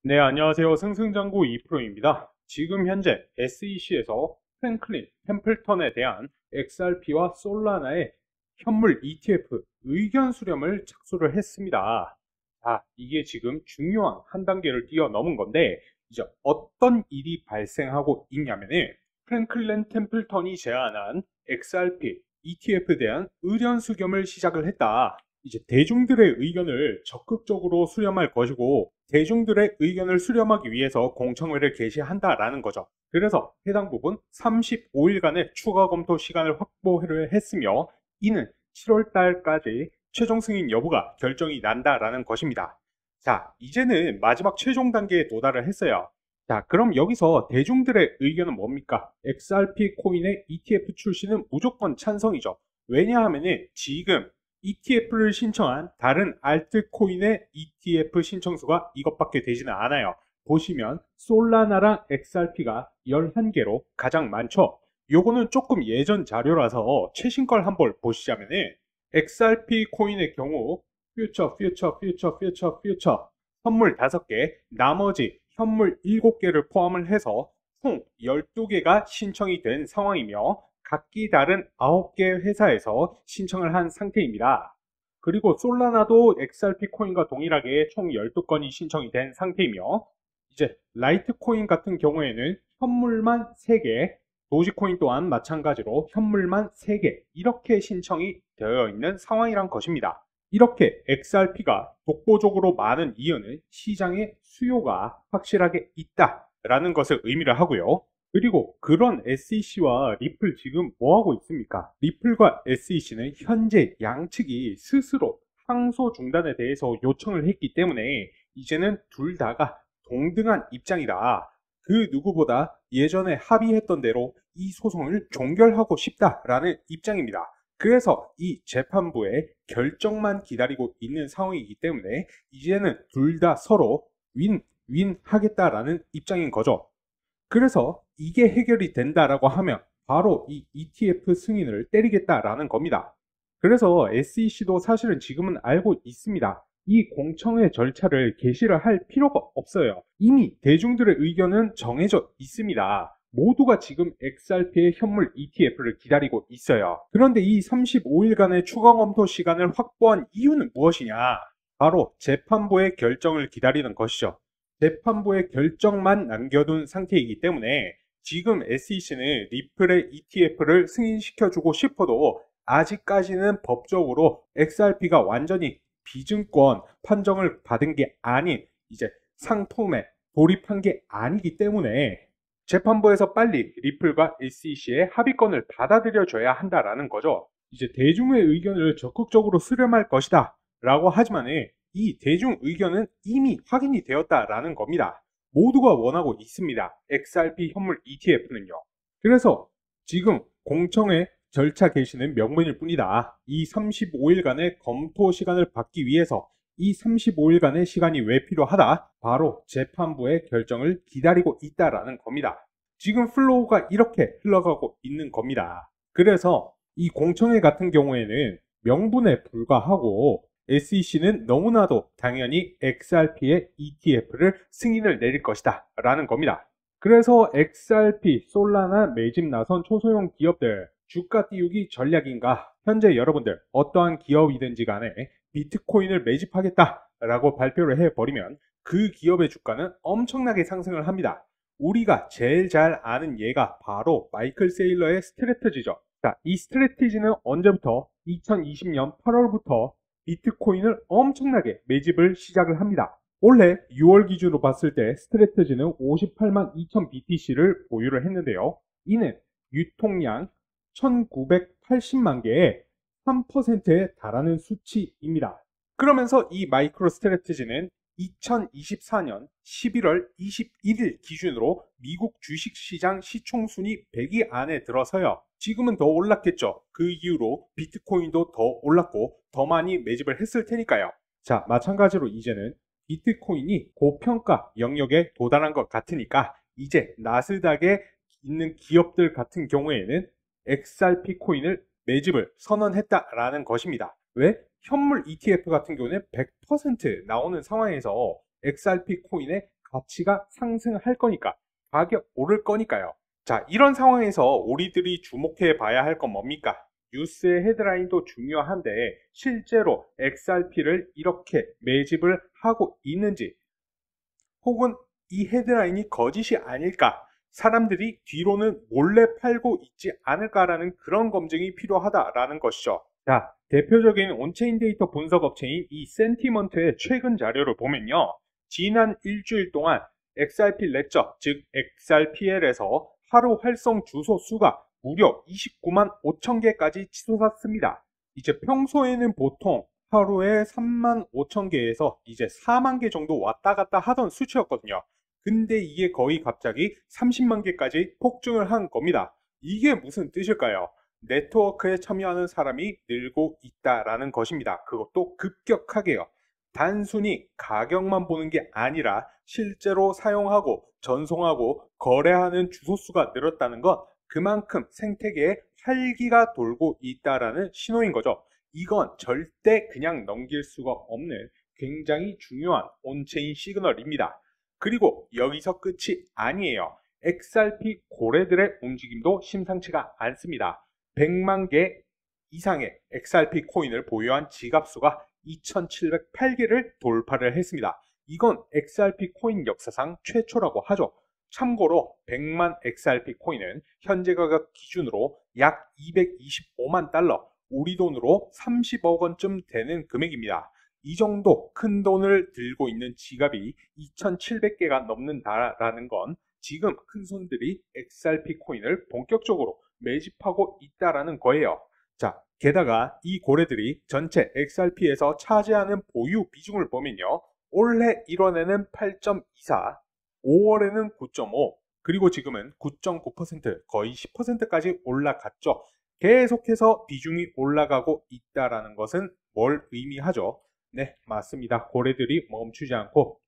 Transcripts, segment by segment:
네, 안녕하세요. 승승장구 이프로입니다. 지금 현재 SEC에서 프랭클린 템플턴에 대한 XRP와 솔라나의 현물 ETF 의견 수렴을 착수를 했습니다. 이게 지금 중요한 한 단계를 뛰어넘은 건데, 이제 어떤 일이 발생하고 있냐면은, 프랭클린 템플턴이 제안한 XRP ETF에 대한 의견 수렴을 시작을 했다. 이제 대중들의 의견을 적극적으로 수렴할 것이고, 대중들의 의견을 수렴하기 위해서 공청회를 개시한다라는 거죠. 그래서 해당 부분 35일간의 추가 검토 시간을 확보를 했으며, 이는 7월 달까지 최종 승인 여부가 결정이 난다라는 것입니다. 자, 이제는 마지막 최종 단계에 도달을 했어요. 자, 그럼 여기서 대중들의 의견은 뭡니까? XRP 코인의 ETF 출시는 무조건 찬성이죠. 왜냐하면은 지금 ETF를 신청한 다른 알트코인의 ETF 신청수가 이것밖에 되지는 않아요. 보시면 솔라나랑 XRP가 11개로 가장 많죠. 요거는 조금 예전 자료라서 최신 걸 한번 보시자면은 XRP 코인의 경우 퓨처 선물 5개, 나머지 현물 7개를 포함을 해서 총 12개가 신청이 된 상황이며, 각기 다른 9개 회사에서 신청을 한 상태입니다. 그리고 솔라나도 XRP 코인과 동일하게 총 12건이 신청이 된 상태이며, 이제 라이트코인 같은 경우에는 현물만 3개, 도지코인 또한 마찬가지로 현물만 3개 이렇게 신청이 되어 있는 상황이란 것입니다. 이렇게 XRP가 독보적으로 많은 이유는 시장에 수요가 확실하게 있다라는 것을 의미를 하고요. 그리고 그런 SEC와 리플 지금 뭐하고 있습니까? 리플과 SEC는 현재 양측이 스스로 항소 중단에 대해서 요청을 했기 때문에 이제는 둘 다가 동등한 입장이다. 그 누구보다 예전에 합의했던 대로 이 소송을 종결하고 싶다라는 입장입니다. 그래서 이 재판부의 결정만 기다리고 있는 상황이기 때문에 이제는 둘 다 서로 윈 하겠다라는 입장인 거죠. 그래서 이게 해결이 된다라고 하면 바로 이 ETF 승인을 때리겠다라는 겁니다. 그래서 SEC도 사실은 지금은 알고 있습니다. 이 공청회 절차를 개시를 할 필요가 없어요. 이미 대중들의 의견은 정해져 있습니다. 모두가 지금 XRP의 현물 ETF를 기다리고 있어요. 그런데 이 35일간의 추가 검토 시간을 확보한 이유는 무엇이냐? 바로 재판부의 결정을 기다리는 것이죠. 재판부의 결정만 남겨둔 상태이기 때문에 지금 SEC는 리플의 ETF를 승인시켜주고 싶어도 아직까지는 법적으로 XRP가 완전히 비증권 판정을 받은 게 아닌 이제 상품에 돌입한 게 아니기 때문에 재판부에서 빨리 리플과 SEC의 합의권을 받아들여줘야 한다라는 거죠. 이제 대중의 의견을 적극적으로 수렴할 것이다 라고 하지만은 이 대중 의견은 이미 확인이 되었다라는 겁니다. 모두가 원하고 있습니다. XRP 현물 ETF는요. 그래서 지금 공청회 절차 개시는 명분일 뿐이다. 이 35일간의 검토 시간을 받기 위해서 이 35일간의 시간이 왜 필요하다? 바로 재판부의 결정을 기다리고 있다라는 겁니다. 지금 플로우가 이렇게 흘러가고 있는 겁니다. 그래서 이 공청회 같은 경우에는 명분에 불과하고 SEC는 너무나도 당연히 XRP의 ETF를 승인을 내릴 것이다 라는 겁니다. 그래서 XRP, 솔라나 매집 나선 초소형 기업들 주가 띄우기 전략인가? 현재 여러분들 어떠한 기업이든지 간에 비트코인을 매집하겠다 라고 발표를 해버리면 그 기업의 주가는 엄청나게 상승을 합니다. 우리가 제일 잘 아는 예가 바로 마이클 세일러의 스트래티지죠. 자, 이 스트래티지는 언제부터? 2020년 8월부터 비트코인을 엄청나게 매집을 시작을 합니다. 올해 6월 기준으로 봤을 때 스트래티지는 58만 2천 BTC를 보유를 했는데요. 이는 유통량 1980만 개의 3%에 달하는 수치입니다. 그러면서 이 마이크로 스트래티지는 2024년 11월 21일 기준으로 미국 주식시장 시총순위 100위 안에 들어서요. 지금은 더 올랐겠죠. 그 이후로 비트코인도 더 올랐고 더 많이 매집을 했을 테니까요. 자, 마찬가지로 이제는 비트코인이 고평가 영역에 도달한 것 같으니까 이제 나스닥에 있는 기업들 같은 경우에는 XRP 코인을 매집을 선언했다라는 것입니다. 왜? 현물 ETF 같은 경우는 100% 나오는 상황에서 XRP 코인의 가치가 상승할 거니까, 가격 오를 거니까요. 자, 이런 상황에서 우리들이 주목해 봐야 할 건 뭡니까? 뉴스의 헤드라인도 중요한데 실제로 XRP를 이렇게 매집을 하고 있는지, 혹은 이 헤드라인이 거짓이 아닐까, 사람들이 뒤로는 몰래 팔고 있지 않을까라는 그런 검증이 필요하다라는 것이죠. 자, 대표적인 온체인 데이터 분석 업체인 이 센티먼트의 최근 자료를 보면요, 지난 일주일 동안 XRP 레저, 즉 XRPL에서 하루 활성 주소 수가 무려 29만 5천 개까지 치솟았습니다. 이제 평소에는 보통 하루에 3만 5천 개에서 이제 4만 개 정도 왔다 갔다 하던 수치였거든요. 근데 이게 거의 갑자기 30만 개까지 폭증을 한 겁니다. 이게 무슨 뜻일까요? 네트워크에 참여하는 사람이 늘고 있다라는 것입니다. 그것도 급격하게요. 단순히 가격만 보는 게 아니라 실제로 사용하고 전송하고 거래하는 주소수가 늘었다는 건 그만큼 생태계에 활기가 돌고 있다라는 신호인 거죠. 이건 절대 그냥 넘길 수가 없는 굉장히 중요한 온체인 시그널입니다. 그리고 여기서 끝이 아니에요. XRP 고래들의 움직임도 심상치가 않습니다. 100만 개 이상의 XRP 코인을 보유한 지갑수가 2708개를 돌파를 했습니다. 이건 XRP 코인 역사상 최초라고 하죠. 참고로 100만 XRP 코인은 현재 가격 기준으로 약 225만 달러, 우리 돈으로 30억 원쯤 되는 금액입니다. 이 정도 큰 돈을 들고 있는 지갑이 2700개가 넘는다라는 건 지금 큰손들이 XRP 코인을 본격적으로 매집하고 있다라는 거예요. 자, 게다가 이 고래들이 전체 XRP에서 차지하는 보유 비중을 보면요, 올해 1월에는 8.24, 5월에는 9.5, 그리고 지금은 9.9%, 거의 10%까지 올라갔죠. 계속해서 비중이 올라가고 있다라는 것은 뭘 의미하죠? 네, 맞습니다. 고래들이 멈추지 않고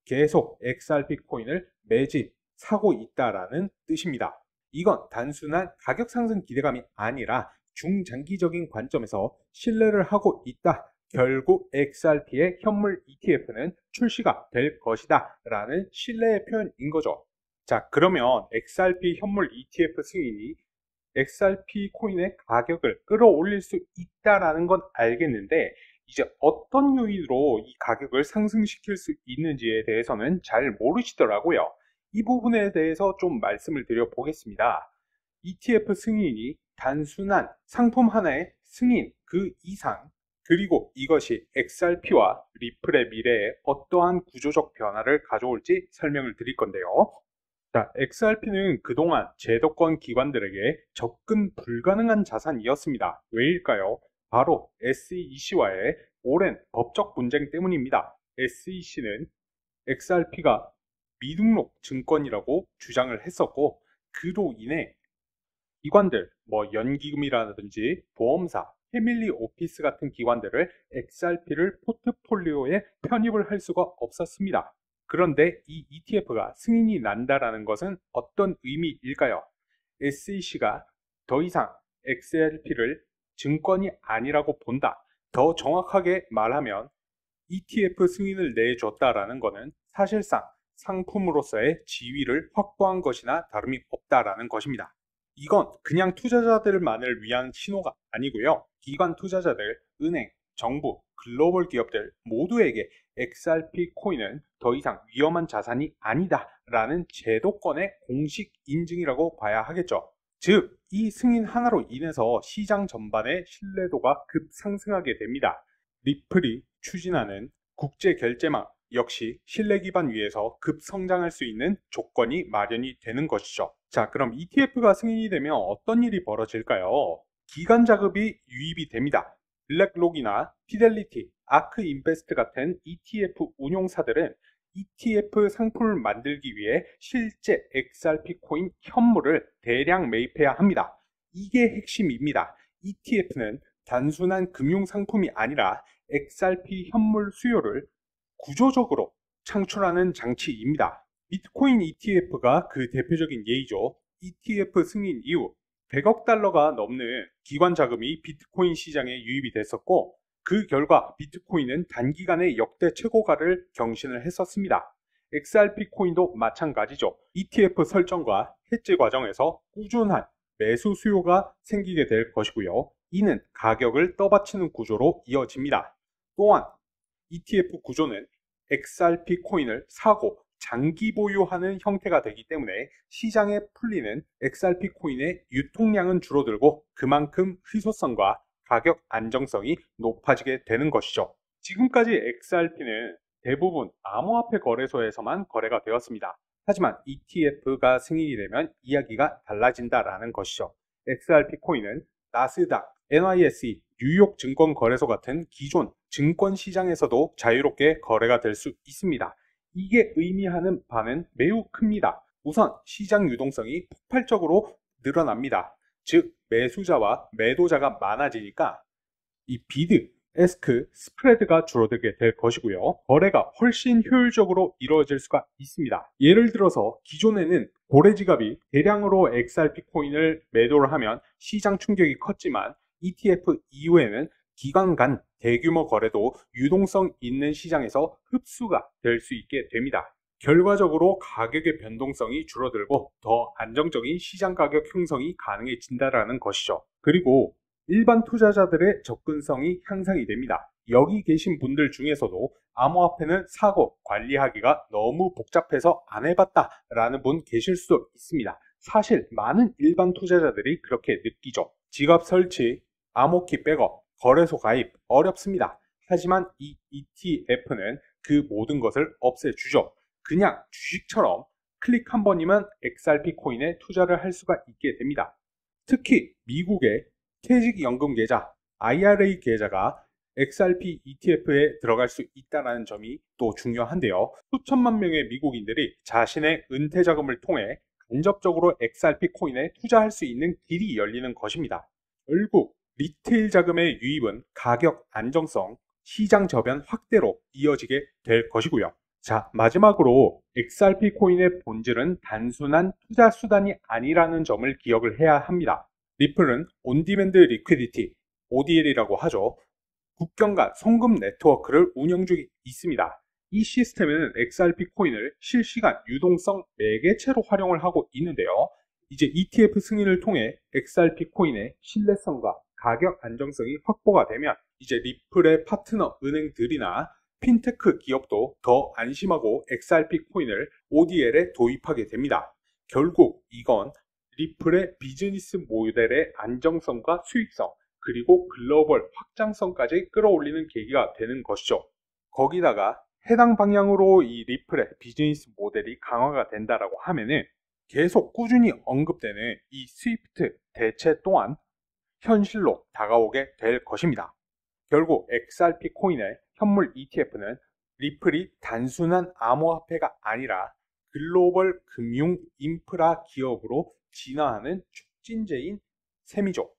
계속 XRP 코인을 매집, 사고 있다라는 뜻입니다. 이건 단순한 가격 상승 기대감이 아니라 중장기적인 관점에서 신뢰를 하고 있다. 결국 XRP의 현물 ETF는 출시가 될 것이다 라는 신뢰의 표현인 거죠. 자, 그러면 XRP 현물 ETF 수익이 XRP 코인의 가격을 끌어올릴 수 있다라는 건 알겠는데, 이제 어떤 요인으로 이 가격을 상승시킬 수 있는지에 대해서는 잘 모르시더라고요. 이 부분에 대해서 좀 말씀을 드려 보겠습니다. ETF 승인이 단순한 상품 하나의 승인 그 이상, 그리고 이것이 XRP와 리플의 미래에 어떠한 구조적 변화를 가져올지 설명을 드릴 건데요. 자, XRP는 그동안 제도권 기관들에게 접근 불가능한 자산이었습니다. 왜일까요? 바로 SEC와의 오랜 법적 분쟁 때문입니다. SEC는 XRP가 미등록 증권이라고 주장을 했었고, 그로 인해 기관들, 뭐 연기금이라든지 보험사, 패밀리 오피스 같은 기관들을 XRP를 포트폴리오에 편입을 할 수가 없었습니다. 그런데 이 ETF가 승인이 난다라는 것은 어떤 의미일까요? SEC가 더 이상 XRP를 증권이 아니라고 본다. 더 정확하게 말하면 ETF 승인을 내줬다라는 것은 사실상 상품으로서의 지위를 확보한 것이나 다름이 없다라는 것입니다. 이건 그냥 투자자들만을 위한 신호가 아니고요. 기관 투자자들, 은행, 정부, 글로벌 기업들 모두에게 XRP 코인은 더 이상 위험한 자산이 아니다 라는 제도권의 공식 인증이라고 봐야 하겠죠. 즉, 이 승인 하나로 인해서 시장 전반의 신뢰도가 급상승하게 됩니다. 리플이 추진하는 국제 결제망 역시 신뢰 기반 위에서 급성장할 수 있는 조건이 마련이 되는 것이죠. 자, 그럼 ETF가 승인이 되면 어떤 일이 벌어질까요? 기관 자금이 유입이 됩니다. 블랙록이나 피델리티, 아크 인베스트 같은 ETF 운용사들은 ETF 상품을 만들기 위해 실제 XRP 코인 현물을 대량 매입해야 합니다. 이게 핵심입니다. ETF는 단순한 금융 상품이 아니라 XRP 현물 수요를 구조적으로 창출하는 장치입니다. 비트코인 ETF가 그 대표적인 예이죠. ETF 승인 이후 100억 달러가 넘는 기관 자금이 비트코인 시장에 유입이 됐었고, 그 결과 비트코인은 단기간에 역대 최고가를 경신을 했었습니다. XRP 코인도 마찬가지죠. ETF 설정과 해지 과정에서 꾸준한 매수 수요가 생기게 될 것이고요. 이는 가격을 떠받치는 구조로 이어집니다. 또한 ETF 구조는 XRP 코인을 사고 장기 보유하는 형태가 되기 때문에 시장에 풀리는 XRP 코인의 유통량은 줄어들고 그만큼 희소성과 가격 안정성이 높아지게 되는 것이죠. 지금까지 XRP는 대부분 암호화폐 거래소에서만 거래가 되었습니다. 하지만 ETF가 승인이 되면 이야기가 달라진다라는 것이죠. XRP 코인은 나스닥, NYSE, 뉴욕 증권거래소 같은 기존 증권 시장에서도 자유롭게 거래가 될 수 있습니다. 이게 의미하는 바는 매우 큽니다. 우선 시장 유동성이 폭발적으로 늘어납니다. 즉 매수자와 매도자가 많아지니까 이 비드, 에스크, 스프레드가 줄어들게 될 것이고요. 거래가 훨씬 효율적으로 이루어질 수가 있습니다. 예를 들어서 기존에는 고래지갑이 대량으로 XRP 코인을 매도를 하면 시장 충격이 컸지만 ETF 이후에는 기간 간 대규모 거래도 유동성 있는 시장에서 흡수가 될 수 있게 됩니다. 결과적으로 가격의 변동성이 줄어들고 더 안정적인 시장 가격 형성이 가능해진다는 것이죠. 그리고 일반 투자자들의 접근성이 향상이 됩니다. 여기 계신 분들 중에서도 암호화폐는 사고 관리하기가 너무 복잡해서 안 해봤다 라는 분 계실 수도 있습니다. 사실 많은 일반 투자자들이 그렇게 느끼죠. 지갑 설치, 암호키 백업, 거래소 가입 어렵습니다. 하지만 이 ETF는 그 모든 것을 없애주죠. 그냥 주식처럼 클릭 한 번이면 XRP 코인에 투자를 할 수가 있게 됩니다. 특히 미국의 퇴직연금 계좌, IRA 계좌가 XRP ETF에 들어갈 수 있다는 점이 또 중요한데요. 수천만 명의 미국인들이 자신의 은퇴 자금을 통해 간접적으로 XRP 코인에 투자할 수 있는 길이 열리는 것입니다. 결국 리테일 자금의 유입은 가격 안정성, 시장 저변 확대로 이어지게 될 것이고요. 자, 마지막으로 XRP 코인의 본질은 단순한 투자 수단이 아니라는 점을 기억을 해야 합니다. 리플은 온디맨드 리퀴디티, ODL이라고 하죠. 국경 간 송금 네트워크를 운영 중에 있습니다. 이 시스템은 XRP 코인을 실시간 유동성 매개체로 활용을 하고 있는데요. 이제 ETF 승인을 통해 XRP 코인의 신뢰성과 가격 안정성이 확보가 되면 이제 리플의 파트너 은행들이나 핀테크 기업도 더 안심하고 XRP 코인을 ODL에 도입하게 됩니다. 결국 이건 리플의 비즈니스 모델의 안정성과 수익성 그리고 글로벌 확장성까지 끌어올리는 계기가 되는 것이죠. 거기다가 해당 방향으로 이 리플의 비즈니스 모델이 강화가 된다라고 하면은 계속 꾸준히 언급되는 이 스위프트 대체 또한 현실로 다가오게 될 것입니다. 결국 XRP 코인의 현물 ETF는 리플이 단순한 암호화폐가 아니라 글로벌 금융 인프라 기업으로 진화하는 촉진제인 셈이죠.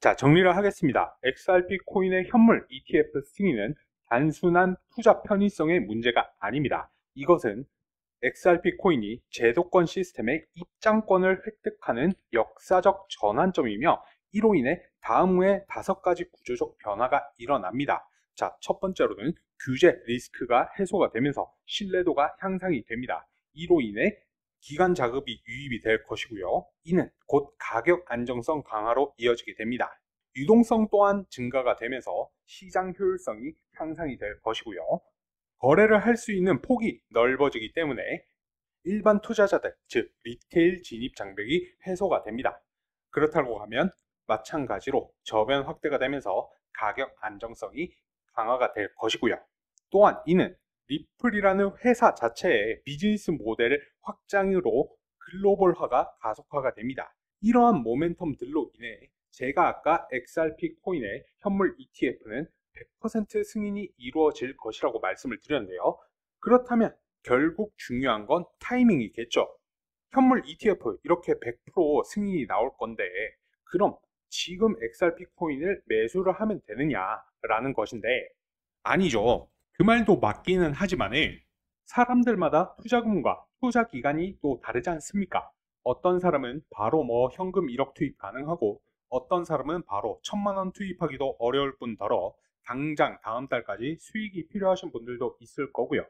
자, 정리를 하겠습니다. XRP 코인의 현물 ETF 승인은 단순한 투자 편의성의 문제가 아닙니다. 이것은 XRP 코인이 제도권 시스템의 입장권을 획득하는 역사적 전환점이며 이로 인해 다음 후에 5가지 구조적 변화가 일어납니다. 자, 첫 번째로는 규제 리스크가 해소가 되면서 신뢰도가 향상이 됩니다. 이로 인해 기관 자금이 유입이 될 것이고요. 이는 곧 가격 안정성 강화로 이어지게 됩니다. 유동성 또한 증가가 되면서 시장 효율성이 향상이 될 것이고요. 거래를 할 수 있는 폭이 넓어지기 때문에 일반 투자자들, 즉 리테일 진입 장벽이 해소가 됩니다. 그렇다고 하면 마찬가지로 저변 확대가 되면서 가격 안정성이 강화가 될 것이고요. 또한 이는 리플이라는 회사 자체의 비즈니스 모델 확장으로 글로벌화가 가속화가 됩니다. 이러한 모멘텀들로 인해 제가 아까 XRP 코인의 현물 ETF는 100% 승인이 이루어질 것이라고 말씀을 드렸는데요. 그렇다면 결국 중요한 건 타이밍이겠죠. 현물 ETF 이렇게 100% 승인이 나올 건데 그럼 지금 XRP 코인을 매수를 하면 되느냐라는 것인데 아니죠. 그 말도 맞기는 하지만은 사람들마다 투자금과 투자 기간이 또 다르지 않습니까? 어떤 사람은 바로 현금 1억 투입 가능하고 어떤 사람은 바로 1,000만 원 투입하기도 어려울 뿐더러 당장 다음 달까지 수익이 필요하신 분들도 있을 거고요.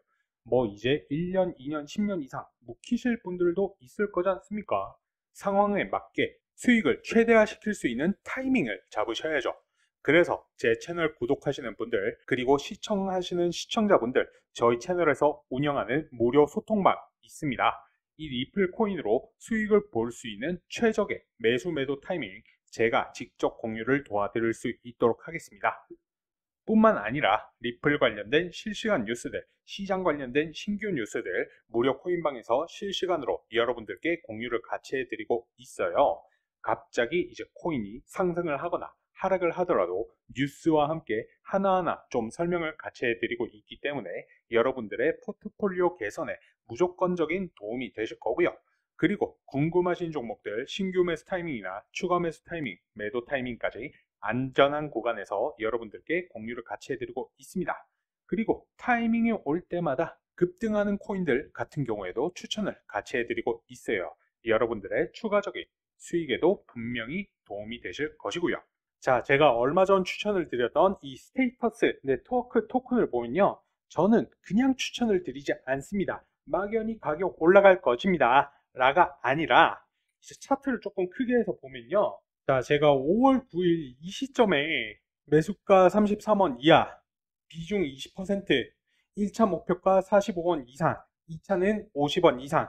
뭐 이제 1년, 2년, 10년 이상 묵히실 분들도 있을 거지 않습니까? 상황에 맞게 수익을 최대화시킬 수 있는 타이밍을 잡으셔야죠. 그래서 제 채널 구독하시는 분들, 그리고 시청하시는 시청자분들, 저희 채널에서 운영하는 무료 소통방 있습니다. 이 리플 코인으로 수익을 볼 수 있는 최적의 매수 매도 타이밍 제가 직접 공유를 도와드릴 수 있도록 하겠습니다. 뿐만 아니라 리플 관련된 실시간 뉴스들, 시장 관련된 신규 뉴스들 무료 코인방에서 실시간으로 여러분들께 공유를 같이 해드리고 있어요. 갑자기 이제 코인이 상승을 하거나 하락을 하더라도 뉴스와 함께 하나하나 좀 설명을 같이 해드리고 있기 때문에 여러분들의 포트폴리오 개선에 무조건적인 도움이 되실 거고요. 그리고 궁금하신 종목들 신규 매수 타이밍이나 추가 매수 타이밍, 매도 타이밍까지 안전한 구간에서 여러분들께 공유를 같이 해드리고 있습니다. 그리고 타이밍이 올 때마다 급등하는 코인들 같은 경우에도 추천을 같이 해드리고 있어요. 여러분들의 추가적인 수익에도 분명히 도움이 되실 것이고요. 자, 제가 얼마 전 추천을 드렸던 이 스테이터스 네트워크 토큰을 보면요, 저는 그냥 추천을 드리지 않습니다. 막연히 가격 올라갈 것입니다 라가 아니라 이제 차트를 조금 크게 해서 보면요, 자, 제가 5월 9일 이 시점에 매수가 33원 이하, 비중 20%, 1차 목표가 45원 이상, 2차는 50원 이상,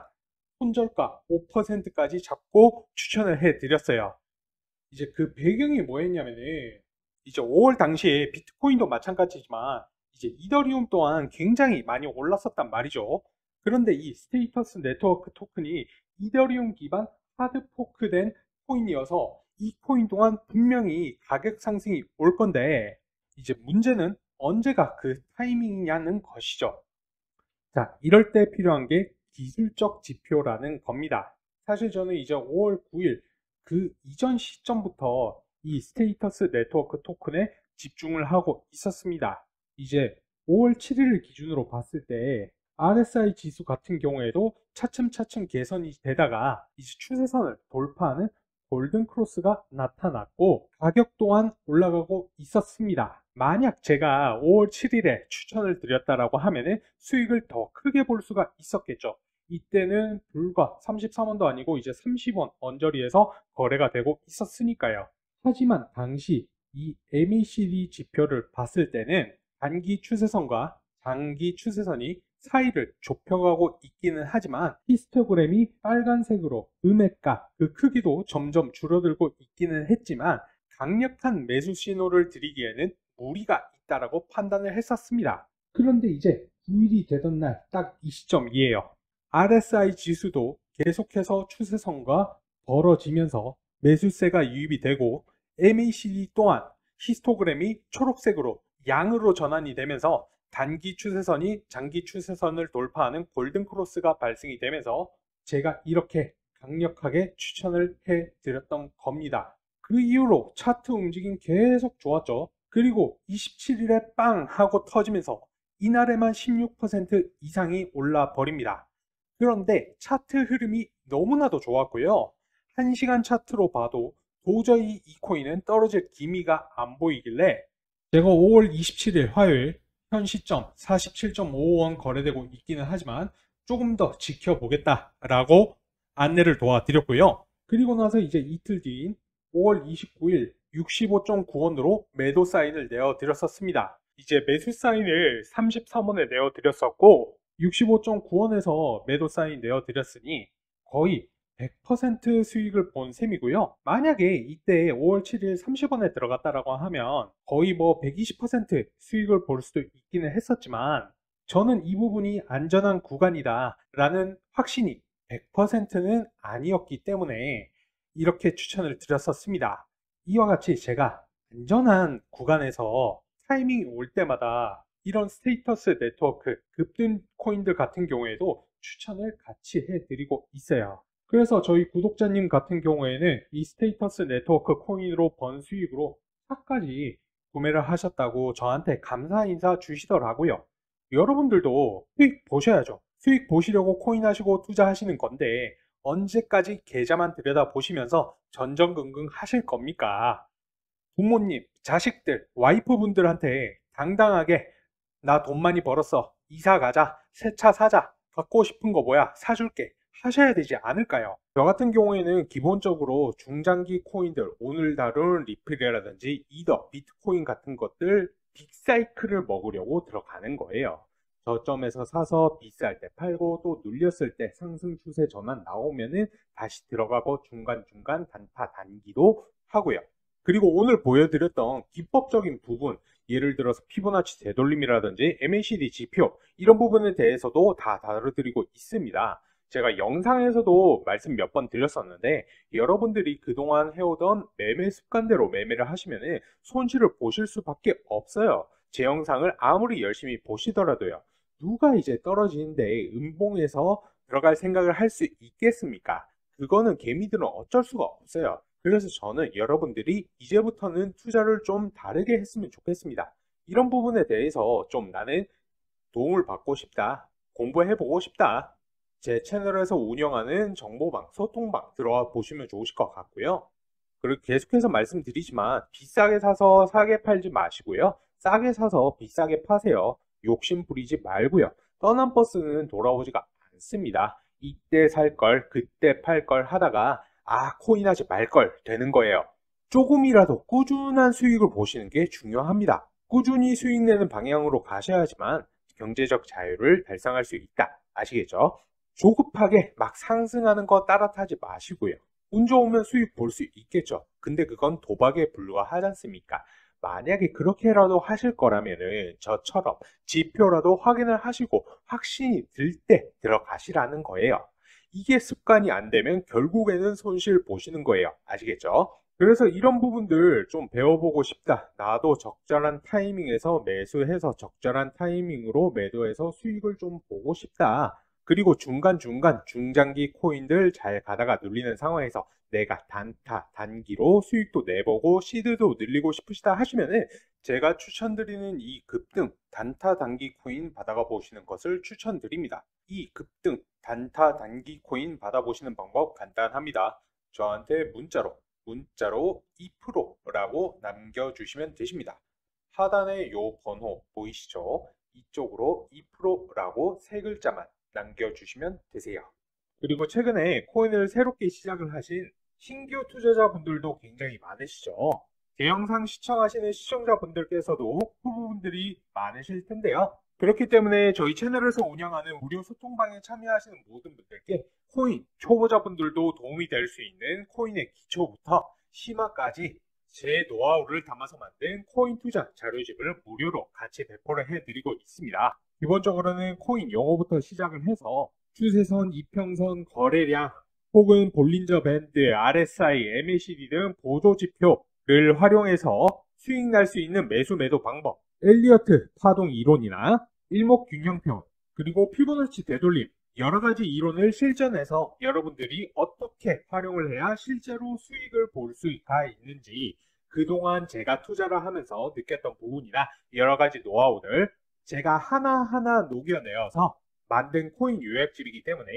손절가 5%까지 잡고 추천을 해드렸어요. 이제 그 배경이 뭐였냐면은, 이제 5월 당시에 비트코인도 마찬가지지만 이제 이더리움 또한 굉장히 많이 올랐었단 말이죠. 그런데 이 스테이터스 네트워크 토큰이 이더리움 기반 하드포크된 코인이어서 이 코인 또한 분명히 가격 상승이 올 건데, 이제 문제는 언제가 그 타이밍이냐는 것이죠. 자, 이럴 때 필요한 게 기술적 지표라는 겁니다. 사실 저는 이제 5월 9일 그 이전 시점부터 이 스테이터스 네트워크 토큰에 집중을 하고 있었습니다. 이제 5월 7일을 기준으로 봤을 때 RSI 지수 같은 경우에도 차츰차츰 개선이 되다가 이제 추세선을 돌파하는 골든 크로스가 나타났고 가격 또한 올라가고 있었습니다. 만약 제가 5월 7일에 추천을 드렸다라고 하면은 수익을 더 크게 볼 수가 있었겠죠. 이때는 불과 33원도 아니고 이제 30원 언저리에서 거래가 되고 있었으니까요. 하지만 당시 이 MACD 지표를 봤을 때는 단기 추세선과 장기 추세선이 사이를 좁혀가고 있기는 하지만 히스토그램이 빨간색으로 음액과 그 크기도 점점 줄어들고 있기는 했지만 강력한 매수 신호를 드리기에는 무리가 있다라고 판단을 했었습니다. 그런데 이제 9일이 되던 날 딱 이 시점이에요. RSI 지수도 계속해서 추세선과 벌어지면서 매수세가 유입이 되고 MACD 또한 히스토그램이 초록색으로 양으로 전환이 되면서 단기 추세선이 장기 추세선을 돌파하는 골든 크로스가 발생이 되면서 제가 이렇게 강력하게 추천을 해 드렸던 겁니다. 그 이후로 차트 움직임 계속 좋았죠. 그리고 27일에 빵 하고 터지면서 이날에만 16% 이상이 올라 버립니다. 그런데 차트 흐름이 너무나도 좋았고요. 1시간 차트로 봐도 도저히 이 코인은 떨어질 기미가 안 보이길래 제가 5월 27일 화요일 현 시점 47.55원 거래되고 있기는 하지만 조금 더 지켜보겠다라고 안내를 도와드렸고요. 그리고 나서 이제 이틀 뒤인 5월 29일 65.9원으로 매도 사인을 내어드렸었습니다. 이제 매수 사인을 33원에 내어드렸었고 65.9원에서 매도 사인 내어드렸으니 거의 100% 수익을 본 셈이고요. 만약에 이때 5월 7일 30원에 들어갔다라고 하면 거의 뭐 120% 수익을 볼 수도 있기는 했었지만 저는 이 부분이 안전한 구간이다 라는 확신이 100%는 아니었기 때문에 이렇게 추천을 드렸었습니다. 이와 같이 제가 안전한 구간에서 타이밍이 올 때마다 이런 스테이터스 네트워크 급등 코인들 같은 경우에도 추천을 같이 해드리고 있어요. 그래서 저희 구독자님 같은 경우에는 이 스테이터스 네트워크 코인으로 번 수익으로 차까지 구매를 하셨다고 저한테 감사 인사 주시더라고요. 여러분들도 수익 보셔야죠. 수익 보시려고 코인 하시고 투자하시는 건데 언제까지 계좌만 들여다 보시면서 전전긍긍 하실 겁니까? 부모님, 자식들, 와이프분들한테 당당하게 나 돈 많이 벌었어, 이사 가자, 새 차 사자, 갖고 싶은 거 뭐야, 사줄게 하셔야 되지 않을까요? 저 같은 경우에는 기본적으로 중장기 코인들, 오늘 다룬 리플이라든지 이더, 비트코인 같은 것들 빅사이클을 먹으려고 들어가는 거예요. 저점에서 사서 비쌀 때 팔고 또 눌렸을 때 상승 추세 전환 나오면은 다시 들어가고 중간중간 단타 단기로 하고요. 그리고 오늘 보여드렸던 기법적인 부분, 예를 들어서 피보나치 되돌림이라든지 MACD 지표 이런 부분에 대해서도 다 다뤄드리고 있습니다. 제가 영상에서도 말씀 몇 번 드렸었는데 여러분들이 그동안 해오던 매매 습관대로 매매를 하시면 손실을 보실 수밖에 없어요. 제 영상을 아무리 열심히 보시더라도요. 누가 이제 떨어지는데 음봉에서 들어갈 생각을 할 수 있겠습니까? 그거는 개미들은 어쩔 수가 없어요. 그래서 저는 여러분들이 이제부터는 투자를 좀 다르게 했으면 좋겠습니다. 이런 부분에 대해서 좀 나는 도움을 받고 싶다, 공부해보고 싶다, 제 채널에서 운영하는 정보방, 소통방 들어와 보시면 좋으실 것 같고요. 그리고 계속해서 말씀드리지만 비싸게 사서 싸게 팔지 마시고요. 싸게 사서 비싸게 파세요. 욕심 부리지 말고요. 떠난 버스는 돌아오지가 않습니다. 이때 살 걸, 그때 팔 걸 하다가 코인 하지 말 걸 되는 거예요. 조금이라도 꾸준한 수익을 보시는 게 중요합니다. 꾸준히 수익 내는 방향으로 가셔야지만 경제적 자유를 달성할 수 있다. 아시겠죠? 조급하게 막 상승하는 거 따라 타지 마시고요. 운 좋으면 수익 볼 수 있겠죠. 근데 그건 도박에 불과하지 않습니까? 만약에 그렇게라도 하실 거라면은 저처럼 지표라도 확인을 하시고 확신이 들 때 들어가시라는 거예요. 이게 습관이 안 되면 결국에는 손실 보시는 거예요. 아시겠죠? 그래서 이런 부분들 좀 배워보고 싶다. 나도 적절한 타이밍에서 매수해서 적절한 타이밍으로 매도해서 수익을 좀 보고 싶다. 그리고 중간중간 중장기 코인들 잘 가다가 눌리는 상황에서 내가 단타, 단기로 수익도 내보고 시드도 늘리고 싶으시다 하시면은 제가 추천드리는 이 급등, 단타, 단기 코인 받아가 보시는 것을 추천드립니다. 이 급등, 단타, 단기 코인 받아보시는 방법 간단합니다. 저한테 문자로 2%라고 남겨주시면 되십니다. 하단에 요 번호 보이시죠? 이쪽으로 2%라고 세 글자만 남겨주시면 되세요. 그리고 최근에 코인을 새롭게 시작을 하신 신규 투자자분들도 굉장히 많으시죠. 제 영상 시청하시는 시청자분들께서도 후보분들이 많으실 텐데요. 그렇기 때문에 저희 채널에서 운영하는 무료 소통방에 참여하시는 모든 분들께 코인 초보자분들도 도움이 될 수 있는 코인의 기초부터 심화까지 제 노하우를 담아서 만든 코인 투자 자료집을 무료로 같이 배포를 해드리고 있습니다. 기본적으로는 코인 용어부터 시작을 해서 추세선, 이평선, 거래량, 혹은 볼린저 밴드, RSI, MACD 등 보조지표를 활용해서 수익 날 수 있는 매수 매도 방법, 엘리어트 파동 이론이나 일목균형표, 그리고 피보나치 되돌림, 여러가지 이론을 실전해서 여러분들이 어떻게 활용을 해야 실제로 수익을 볼 수가 있는지 그동안 제가 투자를 하면서 느꼈던 부분이나 여러가지 노하우들 제가 하나하나 녹여내어서 만든 코인 요약집이기 때문에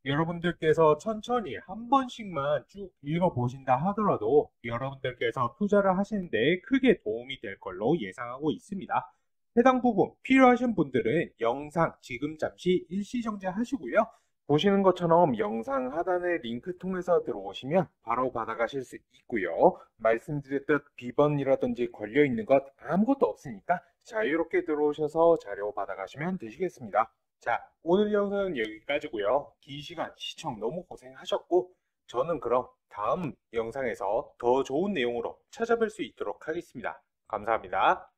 여러분들께서 천천히 한 번씩만 쭉 읽어보신다 하더라도 여러분들께서 투자를 하시는데 크게 도움이 될 걸로 예상하고 있습니다. 해당 부분 필요하신 분들은 영상 지금 잠시 일시정지 하시고요. 보시는 것처럼 영상 하단의 링크 통해서 들어오시면 바로 받아가실 수 있고요. 말씀드렸듯 비번이라든지 걸려있는 것 아무것도 없으니까 자유롭게 들어오셔서 자료 받아가시면 되시겠습니다. 자, 오늘 영상은 여기까지고요. 긴 시간 시청 너무 고생하셨고 저는 그럼 다음 영상에서 더 좋은 내용으로 찾아뵐 수 있도록 하겠습니다. 감사합니다.